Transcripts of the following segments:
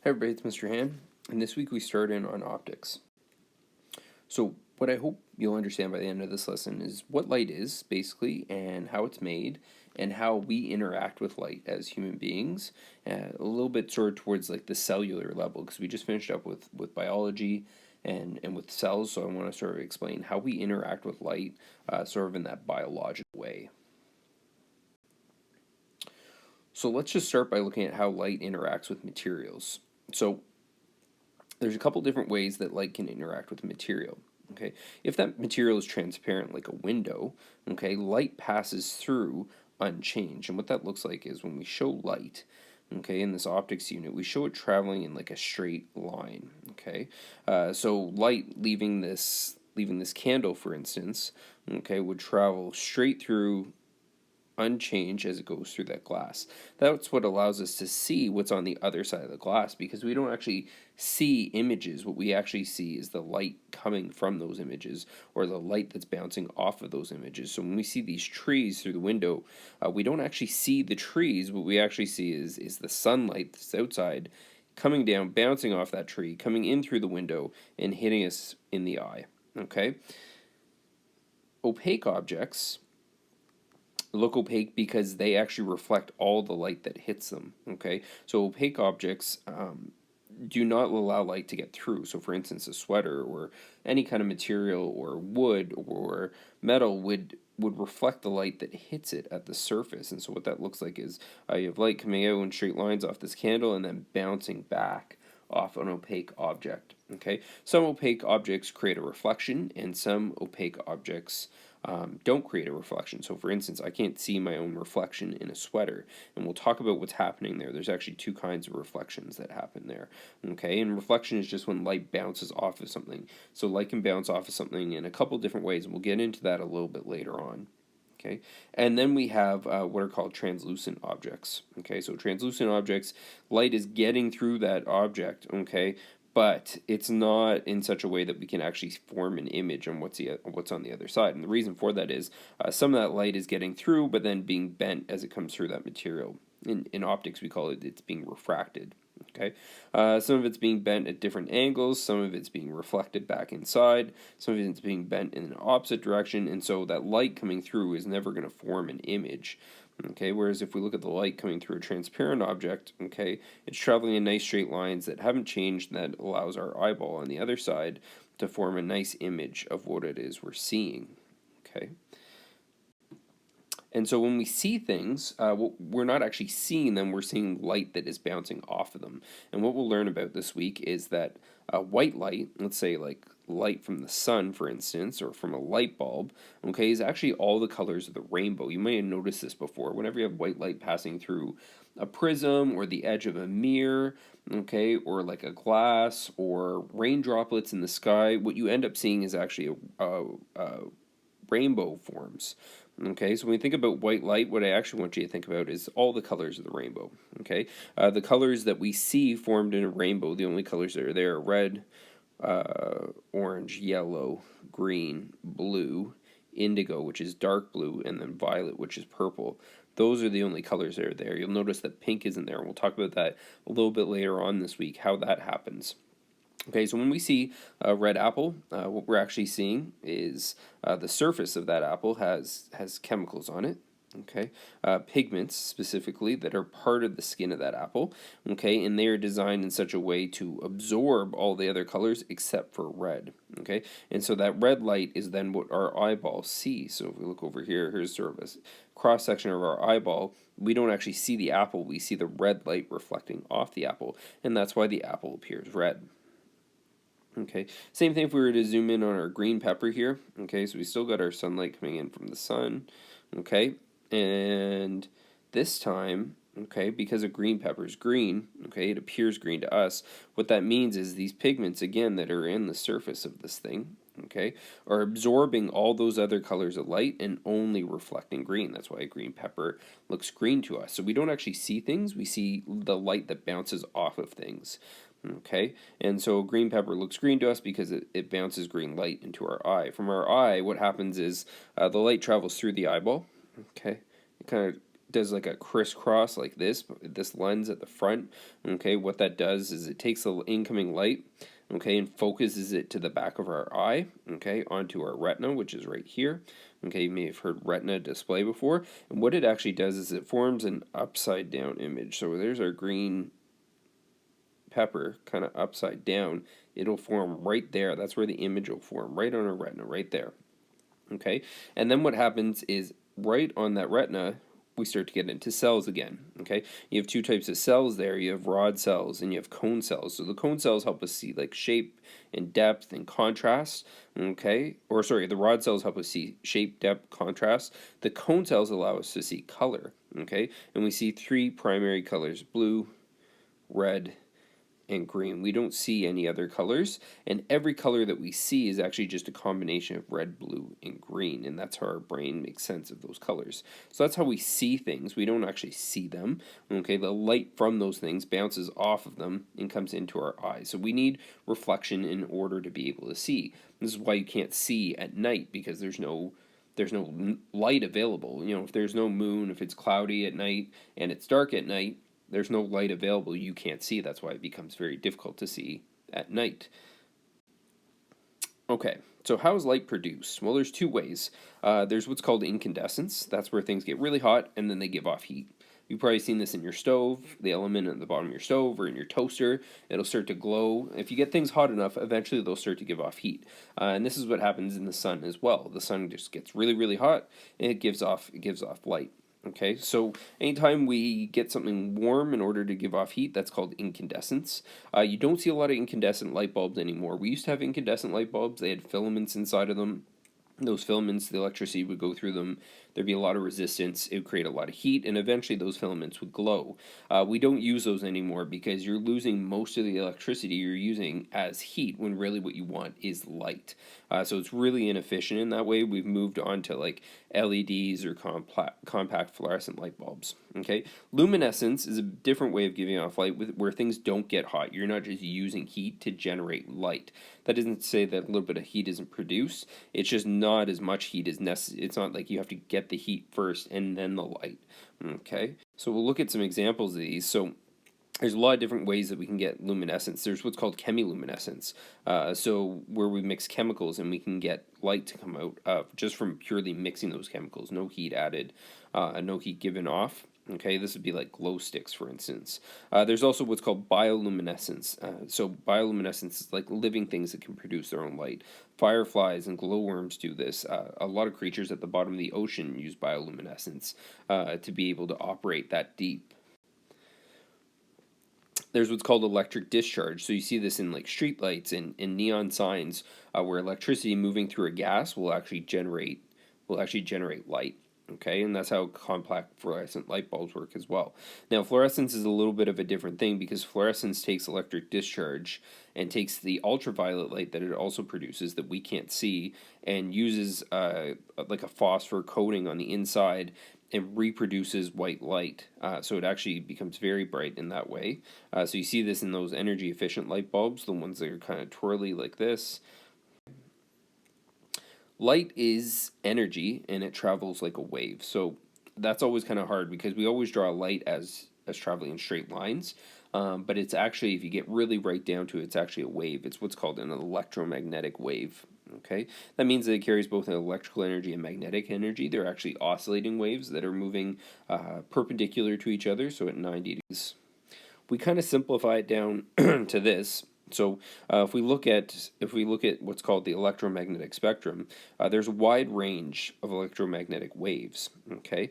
Hey everybody, it's Mr. Han, and this week we start in on optics. So what I hope you'll understand by the end of this lesson is what light is, basically, and how it's made, and how we interact with light as human beings, a little bit sort of towards like the cellular level, because we just finished up with biology and with cells, so I want to sort of explain how we interact with light sort of in that biological way. So let's just start by looking at how light interacts with materials. So there's a couple different ways that light can interact with material. Okay, if that material is transparent like a window, okay, light passes through unchanged. And what that looks like is when we show light, okay, in this optics unit, we show it traveling in like a straight line. Okay, so light leaving this candle, for instance, okay, would travel straight through unchanged as it goes through that glass. That's what allows us to see what's on the other side of the glass, because we don't actually see images. What we actually see is the light coming from those images, or the light that's bouncing off of those images. So when we see these trees through the window, we don't actually see the trees. What we actually see is the sunlight that's outside coming down, bouncing off that tree, coming in through the window, and hitting us in the eye. Okay? Opaque objects look opaque because they actually reflect all the light that hits them. Okay, so opaque objects do not allow light to get through. So, for instance, a sweater or any kind of material or wood or metal would reflect the light that hits it at the surface. And so, what that looks like is you have light coming out in straight lines off this candle and then bouncing back off an opaque object. Okay, some opaque objects create a reflection, and some opaque objects don't create a reflection. So, for instance, I can't see my own reflection in a sweater, and we'll talk about what's happening there. There's actually two kinds of reflections that happen there. Okay, and reflection is just when light bounces off of something. So, light can bounce off of something in a couple different ways, and we'll get into that a little bit later on. Okay, and then we have what are called translucent objects. Okay, so translucent objects, light is getting through that object. Okay, but it's not in such a way that we can actually form an image on what's on the other side. And the reason for that is some of that light is getting through, but then being bent as it comes through that material. In optics, we call it's being refracted. Okay, some of it's being bent at different angles, some of it's being reflected back inside, some of it's being bent in an opposite direction, and so that light coming through is never going to form an image. Okay, whereas if we look at the light coming through a transparent object, okay, it's traveling in nice straight lines that haven't changed, and that allows our eyeball on the other side to form a nice image of what it is we're seeing. Okay. And so when we see things, we're not actually seeing them, we're seeing light that is bouncing off of them. And what we'll learn about this week is that white light, let's say like light from the sun, for instance, or from a light bulb, okay, is actually all the colors of the rainbow. You may have noticed this before. Whenever you have white light passing through a prism or the edge of a mirror, okay, or like a glass or rain droplets in the sky, what you end up seeing is actually a rainbow forms. Okay, so when we think about white light, what I actually want you to think about is all the colors of the rainbow. Okay, the colors that we see formed in a rainbow, the only colors that are there are red, orange, yellow, green, blue, indigo, which is dark blue, and then violet, which is purple. Those are the only colors that are there. You'll notice that pink isn't there, and we'll talk about that a little bit later on this week, how that happens. Okay, so when we see a red apple, what we're actually seeing is the surface of that apple has chemicals on it. Okay, pigments specifically that are part of the skin of that apple. Okay, and they are designed in such a way to absorb all the other colors except for red. Okay, and so that red light is then what our eyeball sees. So if we look over here, here's sort of a cross section of our eyeball. We don't actually see the apple; we see the red light reflecting off the apple, and that's why the apple appears red. Okay, same thing if we were to zoom in on our green pepper here. Okay, so we still got our sunlight coming in from the sun. Okay, and this time, okay, because a green pepper is green, okay, it appears green to us. What that means is these pigments, again, that are in the surface of this thing, okay, are absorbing all those other colors of light and only reflecting green. That's why a green pepper looks green to us. So we don't actually see things, we see the light that bounces off of things. Okay, and so green pepper looks green to us because it bounces green light into our eye. From our eye, what happens is the light travels through the eyeball. Okay, it kind of does like a crisscross like this lens at the front. Okay, what that does is it takes the incoming light, okay, and focuses it to the back of our eye, okay, onto our retina, which is right here. Okay, you may have heard retina display before. And what it actually does is it forms an upside down image. So there's our green pepper kind of upside down. It'll form right there. That's where the image will form, right on our retina, right there. Okay, and then what happens is right on that retina, we start to get into cells again. Okay, you have two types of cells there. You have rod cells and you have cone cells. So the cone cells help us see like shape and depth and contrast. Okay, or sorry, the rod cells help us see shape, depth, contrast. The cone cells allow us to see color. Okay, and we see three primary colors: blue, red, and green. We don't see any other colors, and every color that we see is actually just a combination of red, blue, and green, and that's how our brain makes sense of those colors. So that's how we see things. We don't actually see them. Okay, the light from those things bounces off of them and comes into our eyes. So we need reflection in order to be able to see. This is why you can't see at night, because there's no light available. You know, if there's no moon, if it's cloudy at night and it's dark at night, there's no light available, you can't see. That's why it becomes very difficult to see at night. Okay, so how is light produced? Well, there's two ways. There's what's called incandescence. That's where things get really hot and then they give off heat. You've probably seen this in your stove, the element at the bottom of your stove or in your toaster. It'll start to glow. If you get things hot enough, eventually they'll start to give off heat. And this is what happens in the sun as well. The sun just gets really, really hot and it gives off light. Okay, so anytime we get something warm in order to give off heat, that's called incandescence. You don't see a lot of incandescent light bulbs anymore. We used to have incandescent light bulbs. They had filaments inside of them. Those filaments, the electricity would go through them. There'd be a lot of resistance. It would create a lot of heat, and eventually those filaments would glow. We don't use those anymore because you're losing most of the electricity you're using as heat when really what you want is light. So it's really inefficient in that way. We've moved on to like LEDs or compact fluorescent light bulbs. Okay, luminescence is a different way of giving off light where things don't get hot. You're not just using heat to generate light. That doesn't say that a little bit of heat isn't produced. It's just not as much heat as necessary. It's not like you have to get the heat first and then the light. Okay, so we'll look at some examples of these. So there's a lot of different ways that we can get luminescence. There's what's called chemiluminescence. So where we mix chemicals and we can get light to come out just from purely mixing those chemicals. No heat added, no heat given off. Okay, this would be like glow sticks, for instance. There's also what's called bioluminescence. So bioluminescence is like living things that can produce their own light. Fireflies and glowworms do this. A lot of creatures at the bottom of the ocean use bioluminescence to be able to operate that deep. There's what's called electric discharge. So you see this in like streetlights and neon signs where electricity moving through a gas will actually generate light. Okay, and that's how compact fluorescent light bulbs work as well. Now, fluorescence is a little bit of a different thing because fluorescence takes electric discharge and takes the ultraviolet light that it also produces that we can't see and uses like a phosphor coating on the inside and reproduces white light. So it actually becomes very bright in that way. So you see this in those energy efficient light bulbs, the ones that are kind of twirly like this. Light is energy and it travels like a wave. So that's always kind of hard because we always draw light as traveling in straight lines. But it's actually, if you get really right down to it, it's actually a wave. It's what's called an electromagnetic wave. Okay, that means that it carries both an electrical energy and magnetic energy. They're actually oscillating waves that are moving perpendicular to each other, so at 90 degrees. We kind of simplify it down to this. So if we look at what's called the electromagnetic spectrum, there's a wide range of electromagnetic waves. Okay,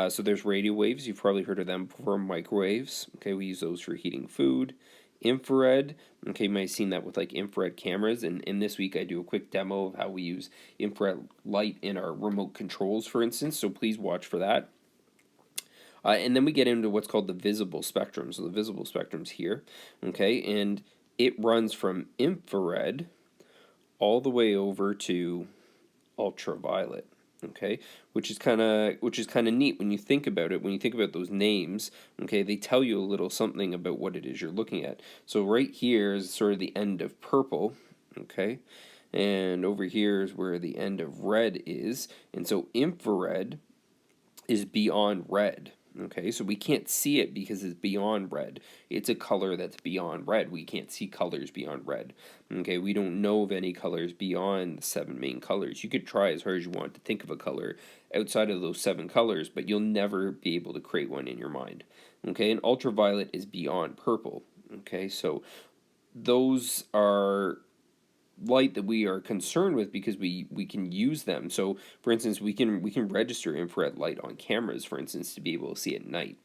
so there's radio waves. You've probably heard of them before. Microwaves. Okay, we use those for heating food. Infrared. Okay, you might have seen that with like infrared cameras. And in this week, I do a quick demo of how we use infrared light in our remote controls, for instance. So please watch for that. And then we get into what's called the visible spectrum. So the visible spectrum's here, okay, and it runs from infrared all the way over to ultraviolet, okay, which is kind of neat when you think about it. When you think about those names, okay, they tell you a little something about what it is you're looking at. So right here is sort of the end of purple, okay, and over here is where the end of red is, and so infrared is beyond red. Okay, so we can't see it because it's beyond red. It's a color that's beyond red. We can't see colors beyond red. Okay, we don't know of any colors beyond the 7 main colors. You could try as hard as you want to think of a color outside of those 7 colors, but you'll never be able to create one in your mind. Okay, and ultraviolet is beyond purple. Okay, so those are light that we are concerned with because we can use them. So for instance, we can register infrared light on cameras, for instance, to be able to see at night.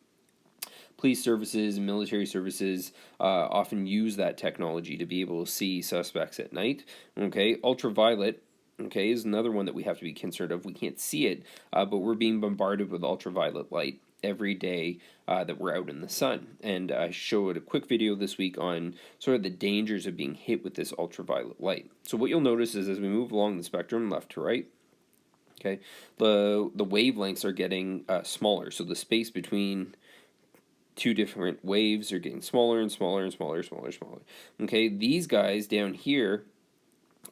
Police services and military services often use that technology to be able to see suspects at night. Okay, ultraviolet, okay, is another one that we have to be concerned of. We can't see it, but we're being bombarded with ultraviolet light every day that we're out in the sun. And I showed a quick video this week on sort of the dangers of being hit with this ultraviolet light. So what you'll notice is as we move along the spectrum, left to right, okay, the wavelengths are getting smaller. So the space between two different waves are getting smaller and smaller and smaller, smaller. Okay, these guys down here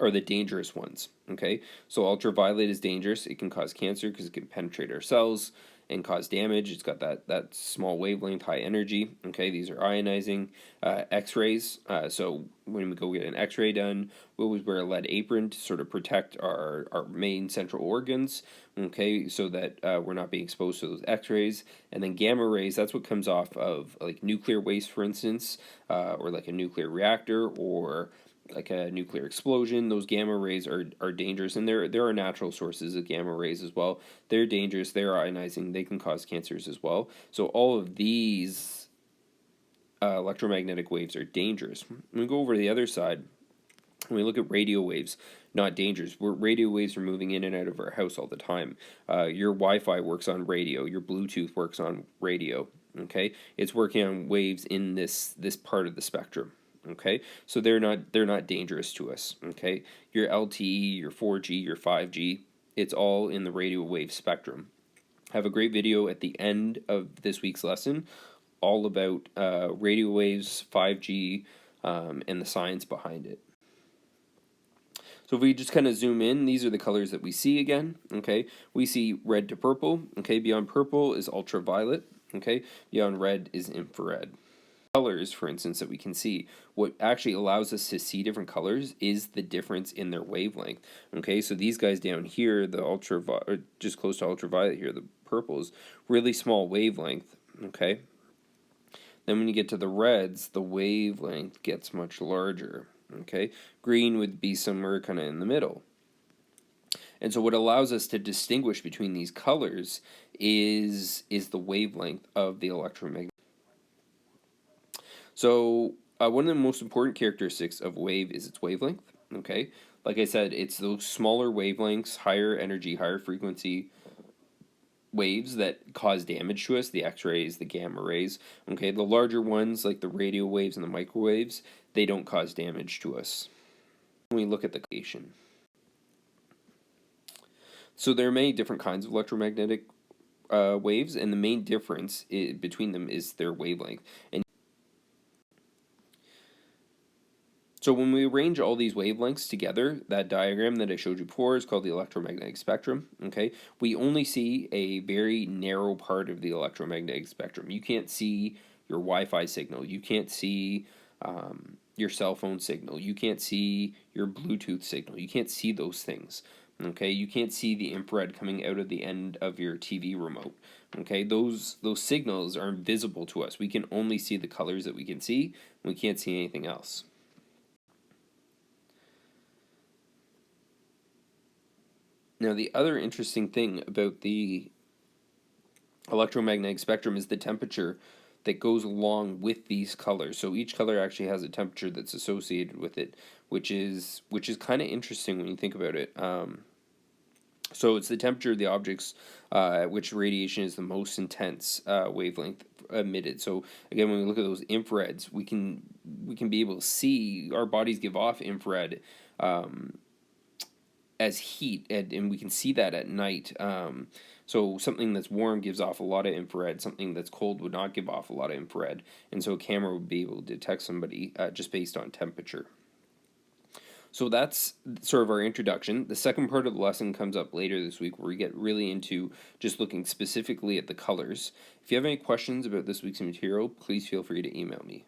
are the dangerous ones. Okay, so ultraviolet is dangerous. It can cause cancer because it can penetrate our cells and cause damage. It's got that small wavelength, high energy. Okay, these are ionizing. X-rays. So when we go get an X-ray done, we always wear a lead apron to sort of protect our main central organs. Okay, so that we're not being exposed to those X-rays. And then gamma rays. That's what comes off of like nuclear waste, for instance, or like a nuclear reactor or like a nuclear explosion. Those gamma rays are dangerous, and there are natural sources of gamma rays as well. They're dangerous, they're ionizing, they can cause cancers as well. So all of these electromagnetic waves are dangerous. When we go over to the other side, when we look at radio waves, not dangerous. Radio waves are moving in and out of our house all the time. Your Wi-Fi works on radio. Your Bluetooth works on radio. Okay, it's working on waves in this part of the spectrum. Okay, so they're not dangerous to us. Okay, your LTE, your 4G, your 5G, it's all in the radio wave spectrum. I have a great video at the end of this week's lesson, all about radio waves, 5G, and the science behind it. So if we just kind of zoom in, these are the colors that we see again. Okay, we see red to purple. Okay, beyond purple is ultraviolet. Okay, beyond red is infrared. Colors, for instance, that we can see, what actually allows us to see different colors is the difference in their wavelength. Okay, so these guys down here, the ultraviolet, just close to ultraviolet here, the purples, really small wavelength. Okay, then when you get to the reds, the wavelength gets much larger. Okay, green would be somewhere kind of in the middle. And so what allows us to distinguish between these colors is the wavelength of the electromagnetic. So one of the most important characteristics of wave is its wavelength. Okay, like I said, it's those smaller wavelengths, higher energy, higher frequency waves that cause damage to us, the X-rays, the gamma rays. Okay, the larger ones like the radio waves and the microwaves, they don't cause damage to us. When we look at the creation. So there are many different kinds of electromagnetic waves, and the main difference between them is their wavelength. And so when we arrange all these wavelengths together, that diagram that I showed you before is called the electromagnetic spectrum. Okay, we only see a very narrow part of the electromagnetic spectrum. You can't see your Wi-Fi signal. You can't see your cell phone signal. You can't see your Bluetooth signal. You can't see those things. Okay, you can't see the infrared coming out of the end of your TV remote. Okay, those signals are invisible to us. We can only see the colors that we can see. We can't see anything else. Now, the other interesting thing about the electromagnetic spectrum is the temperature that goes along with these colors. So each color actually has a temperature that's associated with it, which is kind of interesting when you think about it. So it's the temperature of the objects at which radiation is the most intense wavelength emitted. So again, when we look at those infrareds, we can be able to see our bodies give off infrared as heat, and we can see that at night. So something that's warm gives off a lot of infrared. Something that's cold would not give off a lot of infrared. And so a camera would be able to detect somebody just based on temperature. So that's sort of our introduction. The second part of the lesson comes up later this week where we get really into just looking specifically at the colors. If you have any questions about this week's material, please feel free to email me.